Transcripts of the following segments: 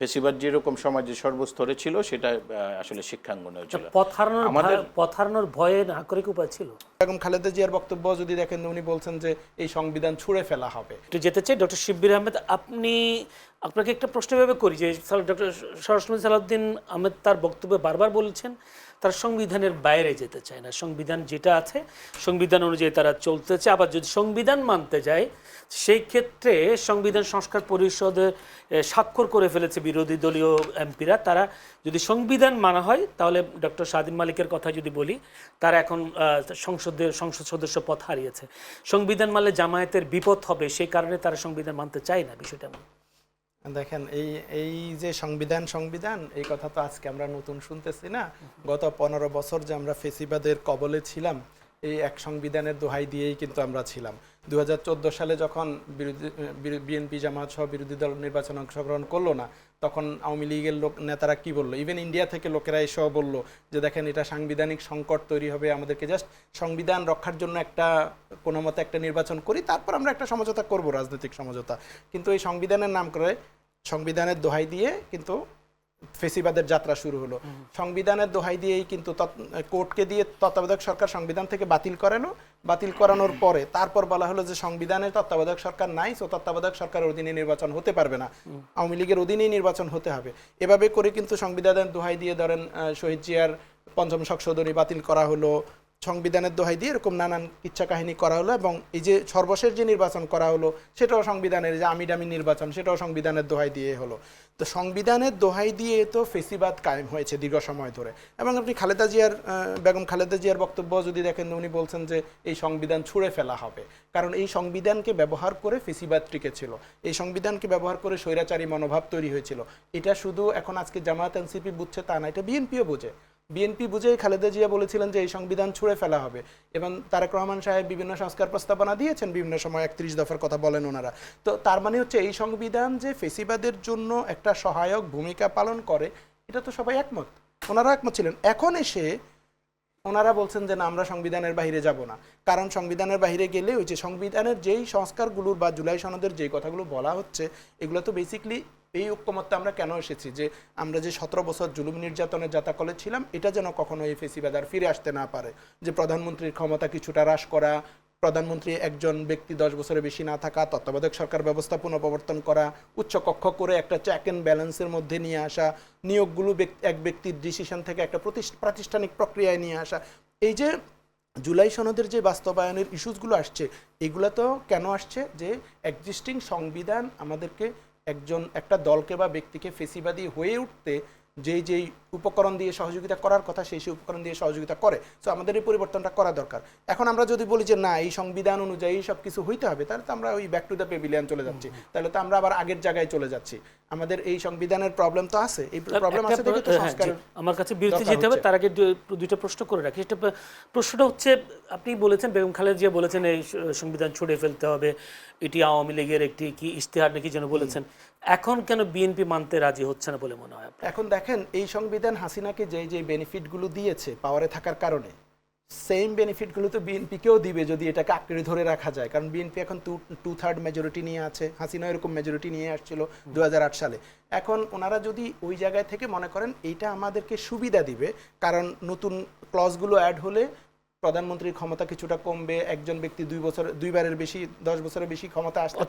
ফেসিবাদ যেরকম সমাজের সর্বস্তরে ছিল সেটা আসলে শিক্ষাঙ্গনেও ছিল। পথ হারানোর ভয়ে না করে কি উপায় ছিল? বেগম খালেদা জিয়ার বক্তব্য যদি দেখেন, উনি বলছেন যে এই সংবিধান ছুঁড়ে ফেলা হবে। একটু যেতে চাই ডক্টর শিব্বির আহমেদ, আপনাকে একটা প্রশ্ন এভাবে করি যে ডক্টর স্বরাষ্ট্রমন্ত্রী সালাউদ্দিন আহমেদ তার বক্তব্যে বারবার বলেছেন তারা সংবিধানের বাইরে যেতে চায় না, সংবিধান যেটা আছে সংবিধান অনুযায়ী তারা চলতে চায়। আবার যদি সংবিধান মানতে যায় সেই ক্ষেত্রে সংবিধান সংস্কার পরিষদে স্বাক্ষর করে ফেলেছে বিরোধী দলীয় এমপিরা, তারা যদি সংবিধান মানা হয় তাহলে ডক্টর স্বাধীন মালিকের কথা যদি বলি, তারা এখন সংসদ সদস্য পদ হারিয়েছে। সংবিধান মানলে জামায়াতের বিপদ হবে, সেই কারণে তারা সংবিধান মানতে চায় না, বিষয়টা এমন। দেখেন, এই যে সংবিধান এই কথা তো আজকে আমরা নতুন শুনতেছি না। গত 15 বছর যে আমরা ফেসিবাদের কবলে ছিলাম, এই এক সংবিধানের দোহাই দিয়েই কিন্তু আমরা ছিলাম। 2014 সালে যখন বিএনপি জামায়াত সহ বিরোধী দল নির্বাচনে অংশগ্রহণ করলো না, তখন আওয়ামী লীগের নেতারা কি বললো, ইভেন ইন্ডিয়া থেকে লোকেরা এসেও বললো যে দেখেন এটা সাংবিধানিক সংকট তৈরি হবে, আমাদেরকে জাস্ট সংবিধান রক্ষার জন্য কোনো মতে একটা নির্বাচন করি, তারপর আমরা একটা সমঝোতা করব, রাজনৈতিক সমঝোতা। কিন্তু এই সংবিধানের নাম করে সংবিধানের দোহাই দিয়ে কিন্তু ফেসিবাদের যাত্রা শুরু হলো। সংবিধানের দোহাই দিয়েই কিন্তু কোর্টকে দিয়ে তত্ত্বাবধায়ক সরকার সংবিধান থেকে বাতিল করানোর পরে তারপর বলা হলো যে সংবিধানের তত্ত্বাবধায়ক সরকার নাই, সো তত্ত্বাবধায়ক সরকারের অধীনে নির্বাচন হতে পারবে না, আওয়ামী লীগের অধীনেই নির্বাচন হতে হবে। এভাবে করে কিন্তু সংবিধানের দোহাই দিয়ে ধরেন শহীদ জিয়ার ৫ম সংশোধনী বাতিল করা হলো, সংবিধানের দোহাই দিয়ে এরকম নানান ইচ্ছা কাহিনী করা হলো। এবং এই যে সর্বশেষ যে নির্বাচন করা হলো সেটাও সংবিধানের, যে আমিডামি নির্বাচন, সেটাও সংবিধানের দোহাই দিয়ে হলো। তো সংবিধানের দোহাই দিয়ে তো ফেসিবাদ কায়েম হয়েছে দীর্ঘ সময় ধরে। এবং আপনি বেগম খালেদা জিয়ার বক্তব্য যদি দেখেন, উনি বলছেন যে এই সংবিধান ছুঁড়ে ফেলা হবে, কারণ এই সংবিধানকে ব্যবহার করে ফেসিবাদ টিকেছিল, এই সংবিধানকে ব্যবহার করে স্বৈরাচারী মনোভাব তৈরি হয়েছিল। এটা শুধু এখন আজকে জামায়াত এনসিপি বুঝছে তা না, এটা বিএনপিও বোঝে। বিএনপি বুঝেই খালেদা জিয়া বলেছিলেন যে এই সংবিধান ছুঁড়ে ফেলা হবে। এবং তারেক রহমান সাহেব বিভিন্ন সংস্কার প্রস্তাবনা দিয়েছেন, বিভিন্ন সময় 31 দফার কথা বলেন ওনারা। তো তার মানে হচ্ছে এই সংবিধান যে ফেসিবাদের জন্য একটা সহায়ক ভূমিকা পালন করে, এটা তো সবাই একমত, ওনারা একমত ছিলেন। এখন এসে ওনারা বলছেন যে না, আমরা সংবিধানের বাইরে যাব না, কারণ সংবিধানের বাইরে গেলে ওই যে সংবিধানের যেই সংস্কারগুলোর বা জুলাই সনদের যেই কথাগুলো বলা হচ্ছে, এগুলো তো বেসিকলি এই ঐক্যমত্যে আমরা কেন এসেছি যে আমরা যে 17 বছর জুলুম নির্যাতনের জাতাকলে ছিলাম, এটা যেন কখনো এই ফেসিবাদ আর ফিরে আসতে না পারে। যে প্রধানমন্ত্রীর ক্ষমতা কিছুটা হ্রাস করা, প্রধানমন্ত্রী একজন ব্যক্তি 10 বছরের বেশি না থাকা, তত্ত্বাবধায়ক সরকার ব্যবস্থা পুনঃপ্রবর্তন করা, উচ্চকক্ষ করে একটা চেক অ্যান্ড ব্যালেন্সের মধ্যে নিয়ে আসা, নিয়োগগুলো এক ব্যক্তির ডিসিশন থেকে একটা প্রাতিষ্ঠানিক প্রক্রিয়ায় নিয়ে আসা। এই যে জুলাই সনদের যে বাস্তবায়নের ইস্যুসগুলো আসছে, এগুলো তো কেন আসছে যে এক্সিস্টিং সংবিধান আমাদেরকে একটা দলকে বা ব্যক্তিকে ফেসিবাদী হয়ে উঠতে যেই উপকরণ দিয়ে সহযোগিতা করার কথা, সেই উপকরণ দিয়ে সহযোগিতা করে। সো আমাদের এই পরিবর্তনটা করা দরকার। এখন আমরা যদি বলি যে না, এই সংবিধান অনুযায়ী সব কিছু হইতে হবে, তাহলে তো আমরা ওই ব্যাক টু দ্য পেভিলিয়ন চলে যাচ্ছি, তাহলে তো আমরা আবার আগের জায়গায় চলে যাচ্ছি। আমাদের এই সংবিধানের প্রবলেম তো আছে, এই প্রবলেম আছে দেখে তো সংস্কার। আমার কাছে বিরতি যেতে হবে, তার আগে দুইটা প্রশ্ন করে রাখি। সেটা প্রশ্নটা হচ্ছে, আপনি বলেছেন, বেগম খালেদা জিয়া বলেছেন এই সংবিধান ছুড়ে ফেলতে হবে, এটি আওয়ামী লীগের একটি কি ইশতেহার নাকি যেন বলেছেন, এখন কেন বিএনপি মানতে রাজি হচ্ছে না বলে মনে হয়? এখন দেখেন, এই সংবিধান হাসিনাকে যে বেনিফিটগুলো দিয়েছে পাওয়ারে থাকার কারণে, সেম বেনিফিটগুলো তো বিএনপিকেও দিবে যদি এটাকে আঁকড়ে ধরে রাখা যায়। কারণ বিএনপি এখন 2/3 মেজরিটি নিয়ে আছে, হাসিনা এরকম মেজরিটি নিয়ে আসছিল 2008 সালে। এখন ওনারা যদি ওই জায়গায় থেকে মনে করেন এইটা আমাদেরকে সুবিধা দিবে, কারণ নতুন ক্লজগুলো অ্যাড হলে প্রধানমন্ত্রীর ক্ষমতা কিছুটা কমবে, একজন ব্যক্তি 2বারের বেশি 10 বছরের বেশি ক্ষমতা আসলে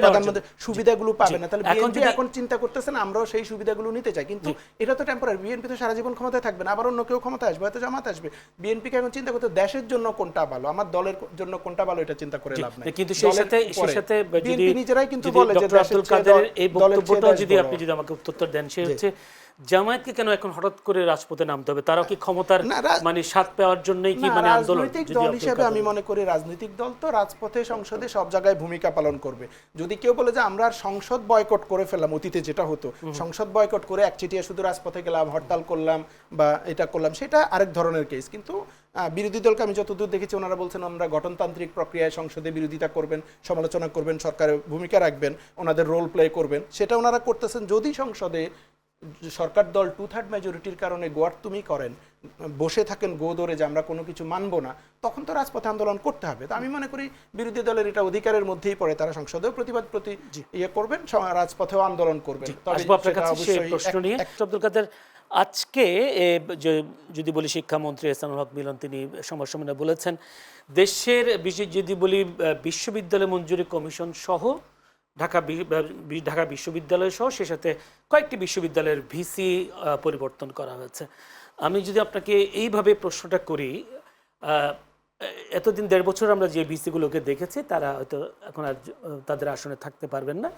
প্রধানমন্ত্রী সুবিধাগুলো পাবে না। তাহলে বিএনপি এখন চিন্তা করতেছেন আমরাও সেই সুবিধাগুলো নিতে চাই, কিন্তু এটা তো টেম্পোরারি। বিএনপি তো সারা জীবন ক্ষমতায় থাকবে না, আবার অন্য কেউ ক্ষমতায় আসবে, হয়তো জামাত আসবে। বিএনপিকে এখন চিন্তা করতে দেশের জন্য কোনটা ভালো, আমার দলের জন্য কোনটা ভালো, এটা চিন্তা করে লাভ নাই। কিন্তু সেই সাথে বিএনপি নিজেরাই কিন্তু বলে যে আব্দুল কাদেরের এই বক্তব্যটা যদি আপনি আমাকে উত্তর দেন, সে হচ্ছে জামায়াতকে কেন এখন হঠাৎ করে রাজপথে নামতে হবে? তারাও কি ক্ষমতার মানে স্বাদ পাওয়ার জন্যই কি মানে আন্দোলন? রাজনৈতিক দল হিসেবে আমি মনে করি রাজনৈতিক দল তো রাজপথে, সংসদে সব জায়গায় ভূমিকা পালন করবে। যদি কেউ বলে যে আমরা সংসদ বয়কট করে ফেললাম, অতীতে যেটা হতো, সংসদ বয়কট করে একচেটিয়া শুধু রাজপথে গেলাম, হরতাল করলাম বা এটা করলাম, সেটা আরেক ধরনের কেস। কিন্তু বিরোধী দলকে আমি যতদূর দেখেছি, ওনারা বলছেন আমরা গঠনতান্ত্রিক প্রক্রিয়ায় সংসদে বিরোধিতা করবেন, সমালোচনা করবেন, সরকারের ভূমিকা রাখবেন, ওনাদের রোল প্লে করবেন, সেটা ওনারা করতেছেন। যদি সংসদে সরকার দল 2/3 মেজরিটির কারণে গোয়ার্তুমি করেন, বসে থাকেন গো ধরে যে আমরা কোনো কিছু মানবো না, তখন তো রাজপথে আন্দোলন করতে হবে। তো আমি মনে করি বিরোধী দলের এটা অধিকারের মধ্যেই পড়ে, তারা সংসদেও প্রতিবাদ ইয়ে করবেন, রাজপথেও আন্দোলন করবেন। আসবো আপনার কাছে সেই প্রশ্ন নিয়ে। আব্দুল কাদের, আজকে যদি বলি শিক্ষামন্ত্রী এহসানুল হক মিলন তিনি সংবাদ সম্মেলনে বলেছেন দেশের যদি বলি বিশ্ববিদ্যালয় মঞ্জুরি কমিশন সহ ঢাকা বিশ্ববিদ্যালয় সহ সে সাথে কয়েকটি বিশ্ববিদ্যালয়ের ভিসি পরিবর্তন করা হয়েছে। আমি যদি আপনাকে এইভাবে প্রশ্নটা করি, এতদিন 1.5 বছর আমরা যে ভিসিগুলোকে দেখেছি তারা হয়তো এখন আর তাদের আসনে থাকতে পারবেন না,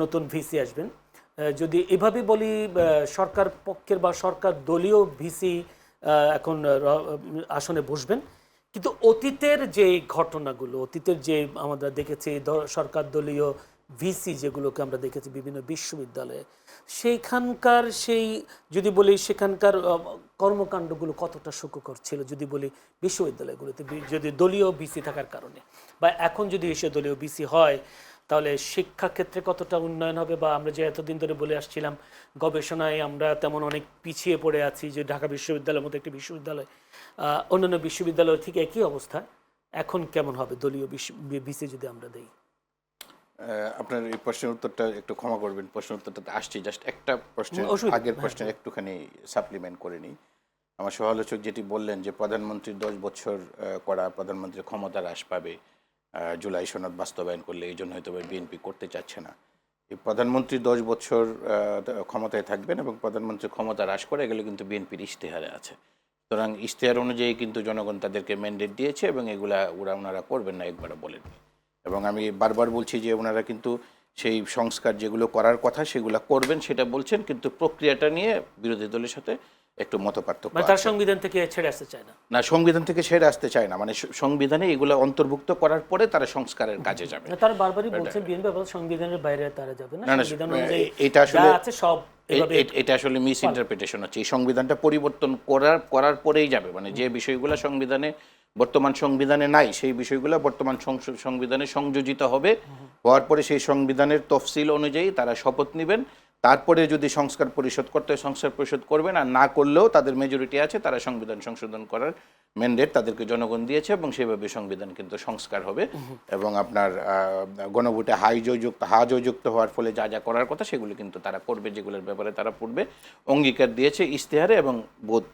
নতুন ভিসি আসবেন। যদি এভাবে বলি সরকার পক্ষের বা সরকার দলীয় ভিসি এখন আসনে বসবেন, কিন্তু অতীতের যে ঘটনাগুলো, অতীতের যে আমরা দেখেছি সরকার দলীয় ভিসি যেগুলোকে আমরা দেখেছি বিভিন্ন বিশ্ববিদ্যালয়ে, সেইখানকার যদি বলি সেখানকার কর্মকাণ্ডগুলো কতটা সুখকর ছিল যদি বলি বিশ্ববিদ্যালয়গুলোতে যদি দলীয় ভিসি থাকার কারণে, বা এখন যদি এসে দলীয় ভিসি হয় তাহলে শিক্ষাক্ষেত্রে কতটা উন্নয়ন হবে, বা আমরা যে এতদিন ধরে বলে আসছিলাম গবেষণায় আমরা তেমন অনেক পিছিয়ে পড়ে আছি, যে ঢাকা বিশ্ববিদ্যালয়ের মতো একটি বিশ্ববিদ্যালয় অন্যান্য বিশ্ববিদ্যালয় ঠিক একই অবস্থা, এখন কেমন হবে দলীয় ভিসি যদি আমরা দেই? আপনার এই প্রশ্নের উত্তরটা একটু ক্ষমা করবেন, প্রশ্নের উত্তরটা আসছি, জাস্ট একটা প্রশ্নের আগের প্রশ্নের একটুখানি সাপ্লিমেন্ট করে নিই। আমার সমালোচক যেটি বললেন যে প্রধানমন্ত্রীর 10 বছর করা, প্রধানমন্ত্রীর ক্ষমতা হ্রাস পাবে জুলাই সনদ বাস্তবায়ন করলে, এই জন্য হয়তো বিএনপি করতে চাচ্ছে না। এই প্রধানমন্ত্রী 10 বছর ক্ষমতায় থাকবেন এবং প্রধানমন্ত্রীর ক্ষমতা হ্রাস করে গেলে কিন্তু বিএনপির ইশতেহারে আছে। সুতরাং ইশতেহার অনুযায়ী কিন্তু জনগণ তাদেরকে ম্যান্ডেট দিয়েছে এবং এগুলা ওনারা করবেন না, একবারও বলেননি। এবং আমি বারবার বলছি যে ওনারা কিন্তু সেই সংস্কার যেগুলো করার কথা সেগুলো করবেন সেটা বলছেন, কিন্তু প্রক্রিয়াটা নিয়ে বিরোধী দলের সাথে একটু মতপার্থক্য আছে। তার সংবিধান থেকে ছেড়ে আসতে চায় না, না সংবিধান থেকে ছেড়ে আসতে চায় না, মানে সংবিধানে এগুলো অন্তর্ভুক্ত করার পরে তারা সংস্কারের কাজে যাবে। তারা বারবারই বলছেন বিএনপি সংবিধানের বাইরে তারা যাবে না, সংবিধান অনুযায়ী এটা আসলে আছে সব। এটা আসলে মিস ইন্টারপ্রিটেশন হচ্ছে। এই সংবিধানটা পরিবর্তন করার পরেই যাবে, মানে যে বিষয়গুলো সংবিধানে বর্তমান সংবিধানে নাই সেই বিষয়গুলো বর্তমান সংবিধানে সংযোজিত হবে, হওয়ার পরে সেই সংবিধানের তফসিল অনুযায়ী তারা শপথ নেবেন, তারপরে যদি সংস্কার পরিষদ করতে হয় সংস্কার পরিষদ করবেন, আর না করলেও তাদের মেজরিটি আছে, তারা সংবিধান সংশোধন করার ম্যান্ডেট তাদেরকে জনগণ দিয়েছে এবং সেভাবে সংবিধান কিন্তু সংস্কার হবে। এবং আপনার গণভোটে হা জয়যুক্ত হওয়ার ফলে যা যা করার কথা সেগুলো কিন্তু তারা করবে, যেগুলোর ব্যাপারে তারা পূর্বে অঙ্গীকার দিয়েছে ইশতেহারে এবং বোধ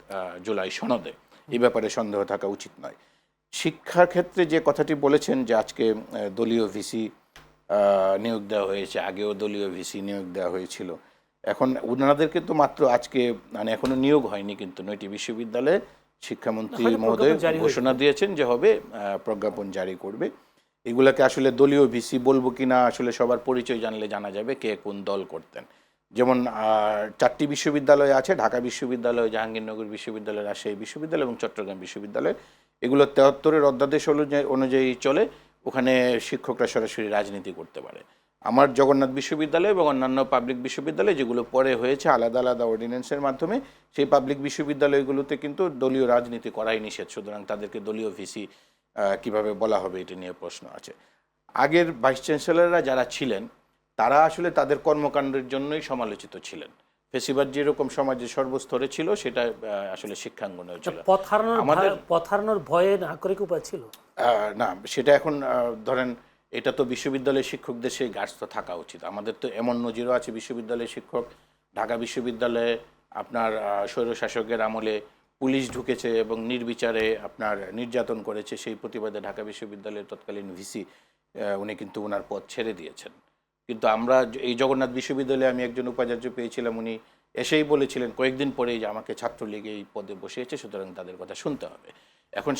জুলাই সনদে। এই ব্যাপারে সন্দেহ থাকা উচিত নয়। শিক্ষার ক্ষেত্রে যে কথাটি বলেছেন যে আজকে দলীয় ভিসি নিয়োগ দেওয়া হয়েছে, আগেও দলীয় ভিসি নিয়োগ দেওয়া হয়েছিল, এখন ওনাদেরকে তো মাত্র আজকে মানে এখনো নিয়োগ হয়নি, কিন্তু 9টি বিশ্ববিদ্যালয়ে শিক্ষামন্ত্রী মহোদয় ঘোষণা দিয়েছেন যে হবে, প্রজ্ঞাপন জারি করবে। এগুলাকে আসলে দলীয় ভিসি বলবো কিনা আসলে সবার পরিচয় জানলে জানা যাবে কে কোন দল করতেন। যেমন 4টি বিশ্ববিদ্যালয় আছে, ঢাকা বিশ্ববিদ্যালয়, জাহাঙ্গীরনগর বিশ্ববিদ্যালয়, রাজশাহী বিশ্ববিদ্যালয় এবং চট্টগ্রাম বিশ্ববিদ্যালয়। এগুলো 73-এর অধ্যাদেশ অনুযায়ী চলে, ওখানে শিক্ষকরা সরাসরি রাজনীতি করতে পারে। আমার জগন্নাথ বিশ্ববিদ্যালয় এবং অন্যান্য পাবলিক বিশ্ববিদ্যালয় যেগুলো পরে হয়েছে আলাদা আলাদা অর্ডিন্যান্সের মাধ্যমে, সেই পাবলিক বিশ্ববিদ্যালয়গুলোতে কিন্তু দলীয় রাজনীতি করাই নিষেধ, সুতরাং তাদেরকে দলীয় ভিসি কিভাবে বলা হবে এটা নিয়ে প্রশ্ন আছে। আগের ভাইস চ্যান্সেলররা যারা ছিলেন তারা আসলে তাদের কর্মকাণ্ডের জন্যই সমালোচিত ছিলেন। ফেসিবাদ যেরকম সমাজের সর্বস্তরে ছিল সেটা আসলে শিক্ষাঙ্গনেও ছিল। পথ হারানোর ভয়ে না করে কি উপায় ছিল? না, সেটা এখন ধরেন এটা তো বিশ্ববিদ্যালয়ের শিক্ষকদের সেই গার্ডস তো থাকা উচিত। আমাদের তো এমন নজিরও আছে বিশ্ববিদ্যালয়ের শিক্ষক, ঢাকা বিশ্ববিদ্যালয়ে আপনার স্বৈরশাসকের আমলে পুলিশ ঢুকেছে এবং নির্বিচারে আপনার নির্যাতন করেছে, সেই প্রতিবাদে ঢাকা বিশ্ববিদ্যালয়ের তৎকালীন ভিসি উনি কিন্তু ওনার পদ ছেড়ে দিয়েছেন। কিন্তু আমরা এই জগন্নাথ বিশ্ববিদ্যালয়ে আমি একজন উপাচার্য পেয়েছিলাম, উনি এসেই বলেছিলেন কয়েকদিন পরেই যে আমাকে ছাত্রলীগ এই পদে বসিয়েছে, সুতরাং তাদের কথা শুনতে হবে। এখন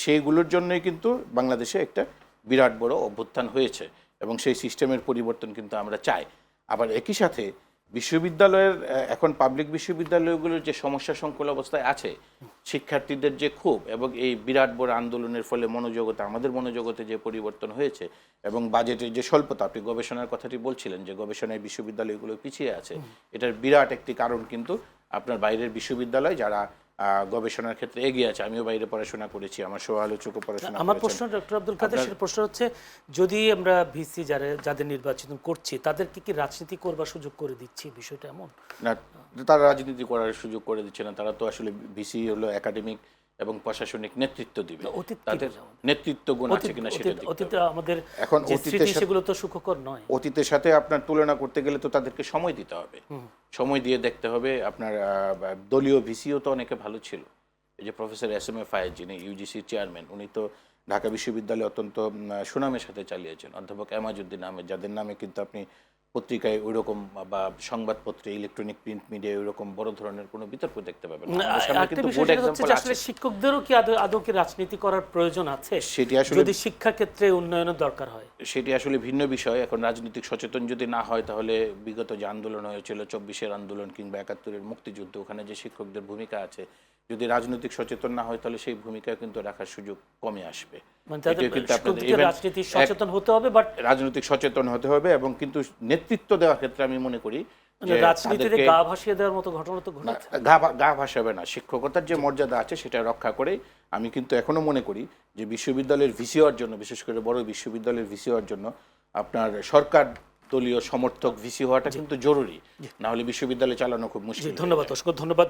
সেইগুলোর জন্যই কিন্তু বাংলাদেশে একটা বিরাট বড় অভ্যুত্থান হয়েছে এবং সেই সিস্টেমের পরিবর্তন কিন্তু আমরা চাই। আবার একই সাথে বিশ্ববিদ্যালয়ের এখন পাবলিক বিশ্ববিদ্যালয়গুলোর যে সমস্যা সংকুল অবস্থায় আছে, শিক্ষার্থীদের যে ক্ষোভ এবং এই বিরাট বড় আন্দোলনের ফলে আমাদের মনোজগতে যে পরিবর্তন হয়েছে এবং বাজেটের যে স্বল্পতা, আপনি গবেষণার কথাটি বলছিলেন যে গবেষণায় বিশ্ববিদ্যালয়গুলো পিছিয়ে আছে, এটার বিরাট একটি কারণ কিন্তু আপনার বাইরের বিশ্ববিদ্যালয় যারা গবেষণার ক্ষেত্রে এগিয়ে আছে। আমিও বাইরে পড়াশোনা করেছি, আমার সহ আলোচকও পড়াশোনা আমার করেছেন। প্রশ্ন ডক্টর আব্দুল কাদের, সেটা প্রশ্ন হচ্ছে যদি আমরা ভিসি যাদের নির্বাচন করছি তাদেরকে কি রাজনীতি করবার সুযোগ করে দিচ্ছি, বিষয়টা এমন? না, তারা রাজনীতি করার সুযোগ করে দিচ্ছে না। তারা তো আসলে ভিসি হলো একাডেমিক এবং প্রশাসনিক নেতৃত্ব দিবে, অতীত কি তাদের বললাম? নেতৃত্ব গুণ আছে কিনা সেটা দেখতে অতীতে হবে। আমাদের এখন যে অতীতের স্মৃতি সাথে- সেগুলো তো সুখকর নয়। অতীতের সাথে আপনার তুলনা করতে গেলে তো তাদেরকে সময় দিতে হবে, সময় দিয়ে দেখতে হবে। আপনার দলীয় ভিসিও তো অনেকে ভালো ছিল। এই যে প্রফেসর এস.এম.এ. ফায়েজ, যিনি ইউজিসির চেয়ারম্যান, উনি তো ঢাকা বিশ্ববিদ্যালয়ে অত্যন্ত সুনামের সাথে চালিয়েছেন। অধ্যাপক এমাজউদ্দিন আহমেদ, যাদের নামে কিন্তু আপনি পত্রিকায় ওইরকম বা সংবাদপত্রে, ইলেকট্রনিক প্রিন্ট মিডিয়ায় ওইরকম বড় ধরনের কোনো বিতর্ক দেখতে পাবেন না। আমাদের সামনে একটা কিন্তু বিষয় বোর্ড সেটা হচ্ছে এক্সাম্পল যে আছে। আসলে শিক্ষকদেরও কি আদৌ কি রাজনীতি করার প্রয়োজন আছে, সেটি আসলে যদি শিক্ষা ক্ষেত্রে উন্নয়নের দরকার হয়? সেটি আসলে ভিন্ন বিষয়। এখন রাজনৈতিক সচেতন যদি না হয়, তাহলে বিগত যে আন্দোলন হয়েছিল, 24-এর আন্দোলন কিংবা 71-এর মুক্তিযুদ্ধ, ওখানে যে শিক্ষকদের ভূমিকা আছে, যদি রাজনৈতিক সচেতন না হয় তাহলে সেই ভূমিকা কিন্তু রাখার সুযোগ কমে আসবে। মানে তাদের এটিও কিন্তু আপনাদের শিক্ষকদেরকে even রাজনীতি সচেতন হতে হবে, বাট রাজনৈতিক সচেতন হতে হবে। এবং কিন্তু নেতৃত্ব দেওয়ার ক্ষেত্রে আমি মনে করি যে রাজনীতিতে তাদেরকে গা ভাসিয়ে দেওয়ার মতো ঘটনা তো ঘটেছে। গা ভাসাবে না, শিক্ষকতার যে মর্যাদা আছে সেটা রক্ষা করে। আমি কিন্তু এখনো মনে করি যে বিশ্ববিদ্যালয়ের ভিসি হওয়ার জন্য, বিশেষ করে বড় বিশ্ববিদ্যালয়ের ভিসি হওয়ার জন্য আপনার সরকার দলীয় সমর্থক ভিসি হওয়াটা কিন্তু জরুরি, না হলে বিশ্ববিদ্যালয় চালানো খুব মুশকিল। ধন্যবাদ, অসংখ্য ধন্যবাদ।